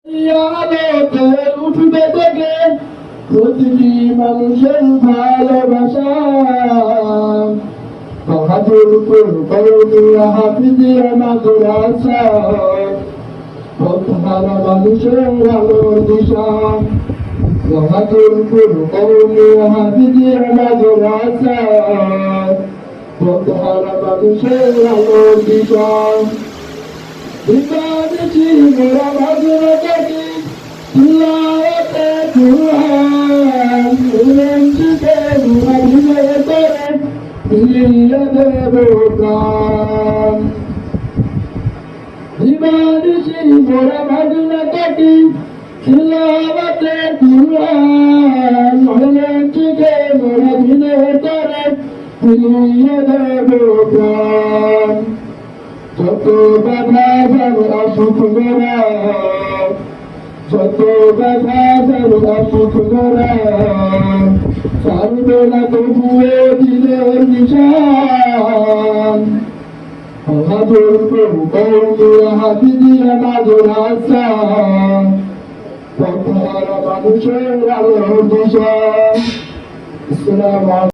আলোতে উঠবে থেকে প্রতিটি মানুষের ভালোবাসা বাহাদুর করুণা হাফিজিয়া মাদ্রাসা পথহারা মানুষের আলোর দিশা বাহাদুর করুণা হাফিজিয়া মাদ্রাসা পথহারা মানুষের আলোর দিশা বিবাদী মোরা ভাজনা কাটি লাওতে কুরআন উলঞ্চকে মুহাজিরে করে দিলিয়া দেব প্রাণ বিবাদী মোরা ভাজনা কাটি লাওতে কুরআন উলঞ্চকে মুহাজিরে করে দিলিয়া দেব প্রাণ যত বাধা যাব অসুখ গোরা যত বাধা যাব অসুখ গোরা ছাড়বে না তবুও দিলের নিশান বাহাদুর করুণা হাফিজিয়া মাদ্রাসা পথহারা মানুষের আলোর দিশা। আসসালামু